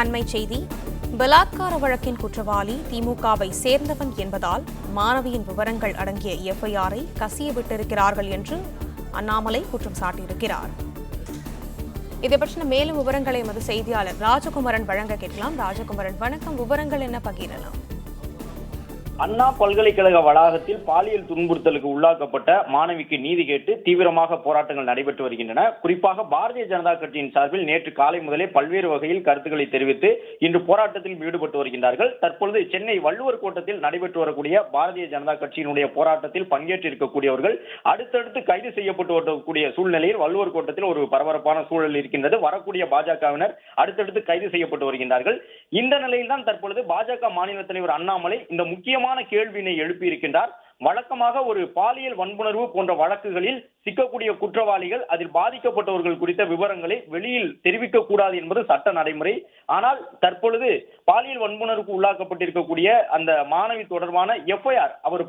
அண்மை செய்தி. பலாத்கார வழக்கின் குற்றவாளி திமுகவை சேர்ந்தவன் என்பதால் மாணவியின் விவரங்கள் அடங்கிய எஃப்ஐஆரை கசியவிட்டிருக்கிறார்கள் என்று அண்ணாமலை குற்றம் சாட்டியிருக்கிறார். இதை பற்றின மேலும் விவரங்களை எமது செய்தியாளர் ராஜகுமரன் வழங்க கேட்கலாம். ராஜகுமரன், வணக்கம். விவரங்கள் என்ன பகிரலாம்? அண்ணா பல்கலைக்கழக வளாகத்தில் பாலியல் துன்புறுத்தலுக்கு உள்ளாக்கப்பட்ட மாணவிக்கு நீதி கேட்டு தீவிரமாக போராட்டங்கள் நடைபெற்று வருகின்றன. குறிப்பாக பாரதிய ஜனதா கட்சியின் சார்பில் நேற்று காலை முதலே பல்வேறு வகையில் கருத்துக்களை தெரிவித்து இன்று போராட்டத்தில் ஈடுபட்டு வருகின்றார்கள். தற்பொழுது சென்னை வள்ளுவர் கோட்டத்தில் நடைபெற்று வரக்கூடிய பாரதிய ஜனதா கட்சியினுடைய போராட்டத்தில் பங்கேற்றிருக்கக்கூடியவர்கள் அடுத்தடுத்து கைது செய்யப்பட்டு வரக்கூடிய சூழ்நிலையில் வள்ளுவர் கோட்டத்தில் ஒரு பரபரப்பான சூழல் இருக்கின்றது. வரக்கூடிய பாஜகவினர் அடுத்தடுத்து கைது செய்யப்பட்டு வருகின்றார்கள். இந்த நிலையில் தான் தற்பொழுது பாஜக மாநில தலைவர் அண்ணாமலை இந்த முக்கியமான கேள்வியினை எழுப்பியிருக்கின்றார். வழக்கமாக ஒரு பாலியல் வன்புணர்வு போன்ற வழக்குகளில் சிக்கக்கூடிய குற்றவாளிகள், அதில் பாதிக்கப்பட்டவர்கள் குறித்த விவரங்களை வெளியில் தெரிவிக்க கூடாது என்பது சட்ட நடைமுறை. ஆனால் தற்பொழுது பாலியல் வன்புணர்வுக்கு உள்ளாக்கப்பட்டிருக்கக்கூடிய அந்த மாணவி தொடர்பான எஃப்ஐஆர் அவர்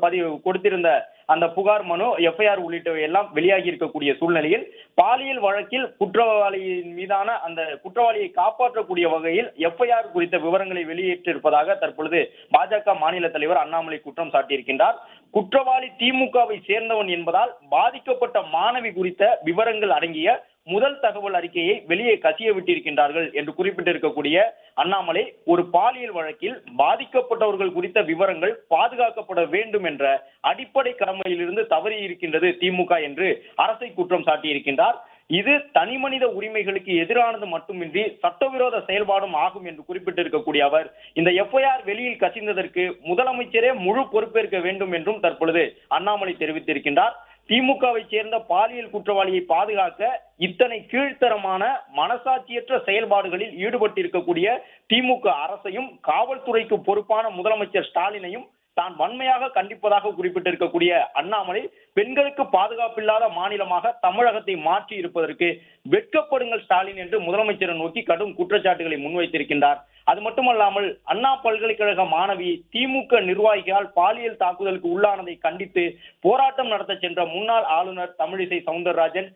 கொடுத்திருந்த அந்த புகார் மனு, எஃப்ஐஆர் உள்ளிட்டவை எல்லாம் வெளியாகி இருக்கக்கூடிய சூழ்நிலையில் பாலியல் வழக்கில் குற்றவாளியின் மீதான அந்த குற்றவாளியை காப்பாற்றக்கூடிய வகையில் எஃப்ஐஆர் குறித்த விவரங்களை வெளியிட்டிருப்பதாக தற்பொழுது பாஜக மாநில தலைவர் அண்ணாமலை குற்றம் சாட்டியிருக்கின்றார். குற்றவாளி திமுகவை சேர்ந்தவன் என்பதால் பாதிக்கப்பட்ட மாணவி குறித்த விவரங்கள் அடங்கிய முதல் தகவல் அறிக்கையை வெளியே கசிய விட்டிருக்கின்றார்கள் என்று குறிப்பிட்டிருக்கக்கூடிய அண்ணாமலை, ஒரு பாலியல் வழக்கில் பாதிக்கப்பட்டவர்கள் குறித்த விவரங்கள் பாதுகாக்கப்பட வேண்டும் என்ற அடிப்படை கடமையிலிருந்து தவறி இருக்கின்றது திமுக என்று அரசை குற்றம் சாட்டியிருக்கின்றார். இது தனிமனித உரிமைகளுக்கு எதிரானது மட்டுமின்றி சட்டவிரோத செயல்பாடும் ஆகும் என்று குறிப்பிட்டிருக்கக்கூடிய அவர், இந்த எஃப்ஐஆர் வெளியில் கசிந்ததற்கு முதலமைச்சரே முழு பொறுப்பேற்க வேண்டும் என்றும் தற்பொழுது அண்ணாமலை தெரிவித்திருக்கின்றார். திமுகவை சேர்ந்த பாலியல் குற்றவாளியை பாதுகாக்க இத்தனை கீழ்த்தரமான மனசாட்சியற்ற செயல்பாடுகளில் ஈடுபட்டிருக்கக்கூடிய திமுக அரசையும் காவல்துறைக்கு பொறுப்பான முதலமைச்சர் ஸ்டாலினையும் தான் வன்மையாக கண்டிப்பதாக குறிப்பிட்டிருக்கக்கூடிய அண்ணாமலை, பெண்களுக்கு பாதுகாப்பில்லாத மாநிலமாக தமிழகத்தை மாற்றி இருப்பதற்கு வெட்கப்படுங்கள் ஸ்டாலின் என்று முதலமைச்சரை நோக்கி கடும் குற்றச்சாட்டுகளை முன்வைத்திருக்கின்றார். அது மட்டுமல்லாமல் அண்ணா பல்கலைக்கழக மாணவி திமுக நிர்வாகிகளால் பாலியல் தாக்குதலுக்கு உள்ளானதை கண்டித்து போராட்டம் நடத்த சென்ற முன்னாள் ஆளுநர் தமிழிசை சவுந்தரராஜன்,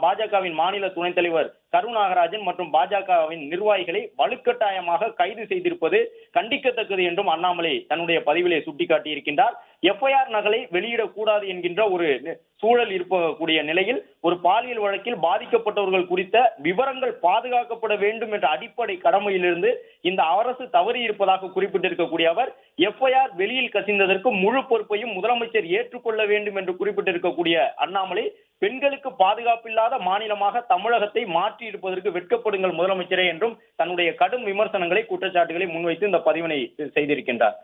பாஜகவின் மாநில துணைத் தலைவர் கருநாகராஜன் மற்றும் பாஜகவின் நிர்வாகிகளை வலுக்கட்டாயமாக கைது செய்திருப்பது கண்டிக்கத்தக்கது என்றும் அண்ணாமலை தன்னுடைய பதிவிலே சுட்டிக்காட்டியிருக்கின்றார். எஃப்ஐஆர் நகலை வெளியிடக்கூடாது என்கின்ற ஒரு சூழல் இருக்கக்கூடிய நிலையில் ஒரு பாலியல் வழக்கில் பாதிக்கப்பட்டவர்கள் குறித்த விவரங்கள் பாதுகாக்கப்பட வேண்டும் என்ற அடிப்படை கடமையிலிருந்து இந்த அரசு தவறி இருப்பதாக குறிப்பிட்டிருக்கக்கூடிய அவர், எஃப்ஐஆர் வெளியில் கசிந்ததற்கு முழு பொறுப்பையும் முதலமைச்சர் ஏற்றுக்கொள்ள வேண்டும் என்று குறிப்பிட்டிருக்கக்கூடிய அண்ணாமலை, பெண்களுக்கு பாதுகாப்பில்லாத மாநிலமாக தமிழகத்தை மாற்றி இருப்பதற்கு வெட்கப்படுங்கள் முதலமைச்சரே என்றும் தன்னுடைய கடும் விமர்சனங்களை, குற்றச்சாட்டுகளை முன்வைத்து இந்த பதிவினை செய்திருக்கின்றார்.